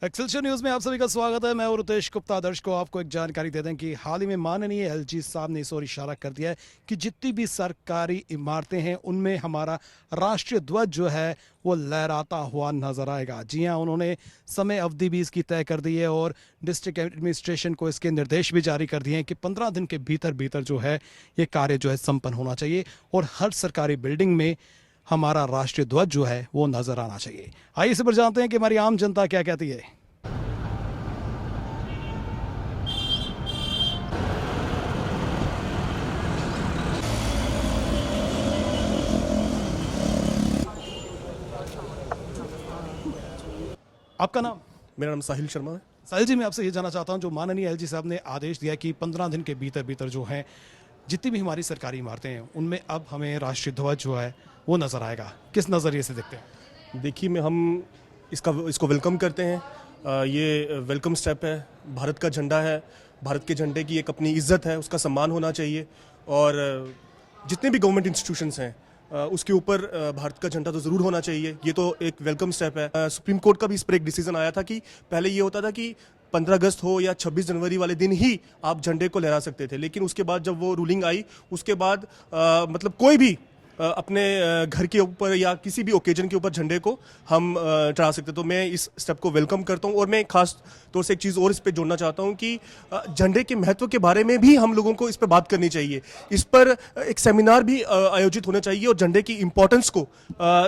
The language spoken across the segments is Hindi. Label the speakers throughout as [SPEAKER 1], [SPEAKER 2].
[SPEAKER 1] एक्सेलशियर न्यूज में आप सभी का स्वागत है। मैं और रुतेश गुप्ता। दर्शकों को आपको एक जानकारी दे दें कि हाल ही में माननीय एलजी साहब ने इस ओर इशारा कर दिया है कि जितनी भी सरकारी इमारतें हैं उनमें हमारा राष्ट्रीय ध्वज जो है वो लहराता हुआ नजर आएगा। जी हां, उन्होंने समय अवधि भी इसकी तय कर दी है और डिस्ट्रिक्ट एडमिनिस्ट्रेशन को इसके निर्देश भी जारी कर दिए हैं कि 15 दिन के भीतर भीतर जो है ये कार्य जो है संपन्न होना चाहिए और हर सरकारी बिल्डिंग में हमारा राष्ट्रीय ध्वज जो है वो नजर आना चाहिए। आइए इस पर जानते हैं कि हमारी आम जनता क्या कहती है। आपका नाम?
[SPEAKER 2] मेरा नाम साहिल शर्मा है।
[SPEAKER 1] साहिल जी, मैं आपसे ये जानना चाहता हूँ, जो माननीय एलजी साहब ने आदेश दिया कि 15 दिन के भीतर भीतर जो है जितनी भी हमारी सरकारी इमारतें हैं उनमें अब हमें राष्ट्रीय ध्वज जो है वो नजर आएगा, किस नज़रिए से देखते हैं?
[SPEAKER 2] देखिए, हम इसको वेलकम करते हैं। ये वेलकम स्टेप है। भारत का झंडा है, भारत के झंडे की एक अपनी इज्जत है, उसका सम्मान होना चाहिए। और जितने भी गवर्नमेंट इंस्टीट्यूशंस हैं उसके ऊपर भारत का झंडा तो ज़रूर होना चाहिए। ये तो एक वेलकम स्टेप है। सुप्रीम कोर्ट का भी इस पर एक डिसीजन आया था कि पहले ये होता था कि 15 अगस्त हो या 26 जनवरी वाले दिन ही आप झंडे को लहरा सकते थे, लेकिन उसके बाद जब वो रूलिंग आई उसके बाद मतलब कोई भी अपने घर के ऊपर या किसी भी ओकेजन के ऊपर झंडे को हम चढ़ा सकते। तो मैं इस स्टेप को वेलकम करता हूं। और मैं खास तौर से एक चीज़ और इस पे जोड़ना चाहता हूं कि झंडे के महत्व के बारे में भी हम लोगों को इस पे बात करनी चाहिए। इस पर एक सेमिनार भी आयोजित होना चाहिए और झंडे की इम्पोर्टेंस को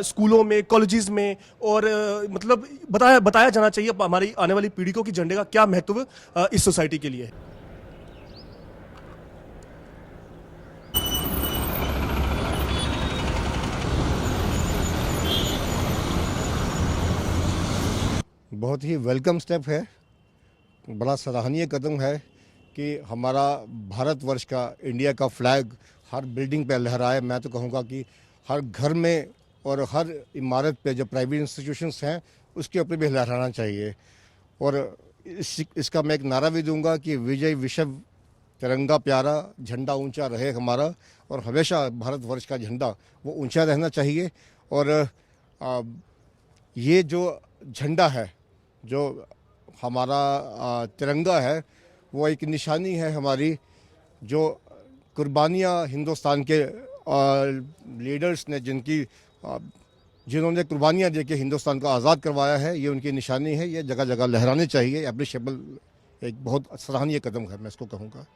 [SPEAKER 2] स्कूलों में, कॉलेजेस में और मतलब बताया जाना चाहिए हमारी आने वाली पीढ़ी को कि झंडे का क्या महत्व इस सोसाइटी के लिए है।
[SPEAKER 3] बहुत ही वेलकम स्टेप है, बड़ा सराहनीय कदम है कि हमारा भारतवर्ष का, इंडिया का फ्लैग हर बिल्डिंग पे लहराए। मैं तो कहूँगा कि हर घर में और हर इमारत पे जो प्राइवेट इंस्टीट्यूशंस हैं उसके ऊपर भी लहराना चाहिए। और इसका मैं एक नारा भी दूंगा कि विजय विश्व, तिरंगा प्यारा, झंडा ऊंचा रहे हमारा। और हमेशा भारतवर्ष का झंडा वो ऊंचा रहना चाहिए। और ये जो झंडा है, जो हमारा तिरंगा है, वो एक निशानी है हमारी, जो कुर्बानियाँ हिंदुस्तान के लीडर्स ने जिन्होंने कुर्बानियाँ दे के हिंदुस्तान को आज़ाद करवाया है, ये उनकी निशानी है। ये जगह जगह लहराने चाहिए। एप्रिशिएबल, एक बहुत सराहनीय कदम है, मैं इसको कहूँगा।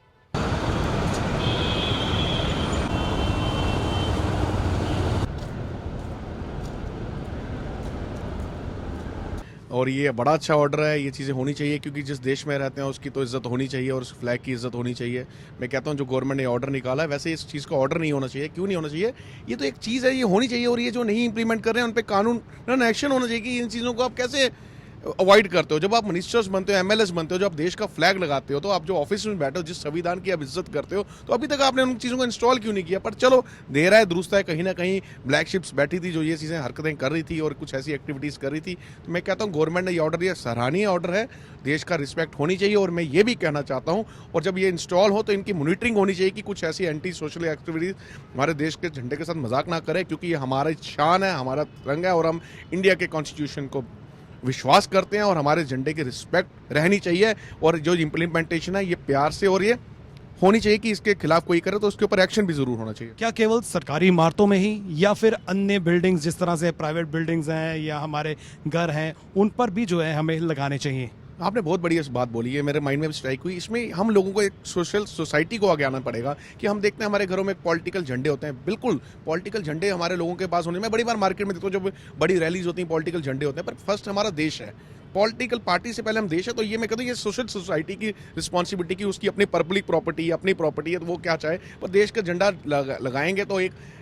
[SPEAKER 4] और ये बड़ा अच्छा ऑर्डर है। ये चीज़ें होनी चाहिए क्योंकि जिस देश में रहते हैं उसकी तो इज्जत होनी चाहिए और उस फ्लैग की इज्जत होनी चाहिए। मैं कहता हूँ जो गवर्नमेंट ने ऑर्डर निकाला है, वैसे इस चीज़ का ऑर्डर नहीं होना चाहिए। क्यों नहीं होना चाहिए? ये तो एक चीज़ है, ये होनी चाहिए। और ये जो नहीं इंप्लीमेंट कर रहे हैं उन पर कानून एक्शन होना चाहिए कि इन चीज़ों को आप कैसे अवॉइड करते हो। जब आप मिनिस्टर्स बनते हो, एमएलएस बनते हो, जब आप देश का फ्लैग लगाते हो, तो आप जो ऑफिस में बैठे हो, जिस संविधान की आप इज्जत करते हो, तो अभी तक आपने उन चीज़ों को इंस्टॉल क्यों नहीं किया? पर चलो, देर है दुरुस्त है। कहीं ना कहीं ब्लैक शिप्स बैठी थी जो ये चीज़ें हरकतें कर रही थी और कुछ ऐसी एक्टिविटीज़ कर रही थी। तो मैं कहता हूँ गवर्नमेंट ने ये ऑर्डर दिया, सराहनीय ऑर्डर है। देश का रिस्पेक्ट होनी चाहिए। और मैं ये भी कहना चाहता हूँ, और जब ये इंस्टॉल हो तो इनकी मॉनिटरिंग होनी चाहिए कि कुछ ऐसी एंटी सोशल एक्टिविटीज़ हमारे देश के झंडे के साथ मजाक ना करें, क्योंकि ये हमारी शान है, हमारा तिरंगा है और हम इंडिया के कॉन्स्टिट्यूशन को विश्वास करते हैं और हमारे झंडे की रिस्पेक्ट रहनी चाहिए। और जो इम्प्लीमेंटेशन है ये प्यार से और ये होनी चाहिए कि इसके खिलाफ कोई करे तो उसके ऊपर एक्शन भी जरूर होना चाहिए।
[SPEAKER 1] क्या केवल सरकारी इमारतों में ही या फिर अन्य बिल्डिंग्स जिस तरह से प्राइवेट बिल्डिंग्स हैं या हमारे घर हैं उन पर भी जो है हमें लगाने चाहिए?
[SPEAKER 4] आपने बहुत बढ़िया बात बोली है, मेरे माइंड में भी स्ट्राइक हुई। इसमें हम लोगों को एक सोसाइटी को आगे आना पड़ेगा कि हम देखते हैं हमारे घरों में पॉलिटिकल झंडे होते हैं। बिल्कुल, पॉलिटिकल झंडे हमारे लोगों के पास होने। मैं बड़ी बार मार्केट में देखता हूँ जब बड़ी रैलीज होती हैं, पॉलिटिकल झंडे होते हैं। पर फर्स्ट हमारा देश है, पॉलिटिकल पार्टी से पहले हम देश है। तो ये मैं कहता हूँ ये सोशल सोसाइटी की रिस्पॉन्सिबिलिटी की, उसकी अपनी पब्लिक प्रॉपर्टी, अपनी प्रॉपर्टी है, तो वो क्या चाहे पर देश का झंडा लगाएंगे तो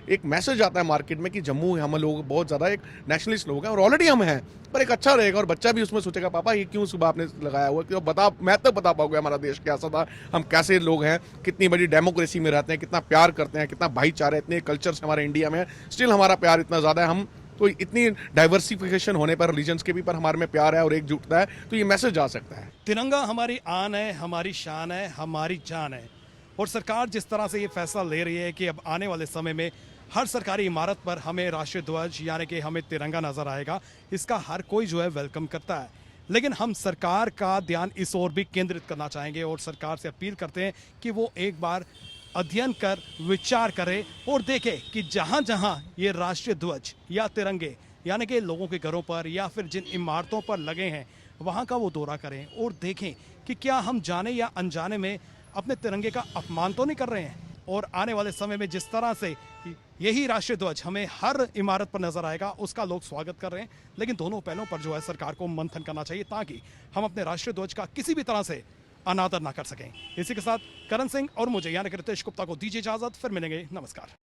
[SPEAKER 4] एक मैसेज आता है मार्केट में कि जम्मू हम लोग बहुत ज़्यादा एक नेशनलिस्ट लोग हैं और ऑलरेडी हम हैं, पर एक अच्छा रहेगा और बच्चा भी उसमें सोचेगा पापा ये क्यों सुबह आपने लगाया हुआ, क्यों बता, मैं तो बता पाऊंगा हमारा देश कैसा था, हम कैसे लोग हैं, कितनी बड़ी डेमोक्रेसी में रहते हैं, कितना प्यार करते हैं, कितना भाईचारा, इतने कल्चर्स हमारे इंडिया में, स्टिल हमारा प्यार इतना ज़्यादा है। हम तो इतनी डाइवर्सिफिकेशन होने पर, रिलीजन्स के भी पर हमारे में प्यार है और एकजुटता है, तो ये मैसेज जा सकता है।
[SPEAKER 1] तिरंगा हमारी आन है, हमारी शान है, हमारी जान है। और सरकार जिस तरह से ये फैसला ले रही है कि अब आने वाले समय में हर सरकारी इमारत पर हमें राष्ट्रीय ध्वज यानी कि हमें तिरंगा नजर आएगा, इसका हर कोई जो है वेलकम करता है। लेकिन हम सरकार का ध्यान इस ओर भी केंद्रित करना चाहेंगे और सरकार से अपील करते हैं कि वो एक बार अध्ययन कर विचार करे और देखे कि जहां जहां ये राष्ट्रीय ध्वज या तिरंगे यानी कि लोगों के घरों पर या फिर जिन इमारतों पर लगे हैं वहां का वो दौरा करें और देखें कि क्या हम जाने या अनजाने में अपने तिरंगे का अपमान तो नहीं कर रहे हैं। और आने वाले समय में जिस तरह से यही राष्ट्रीय ध्वज हमें हर इमारत पर नजर आएगा उसका लोग स्वागत कर रहे हैं, लेकिन दोनों पहलों पर जो है सरकार को मंथन करना चाहिए ताकि हम अपने राष्ट्रीय ध्वज का किसी भी तरह से अनादर ना कर सकें। इसी के साथ करण सिंह और मुझे यानी कि रितेश गुप्ता को दीजिए इजाजत, फिर मिलेंगे, नमस्कार।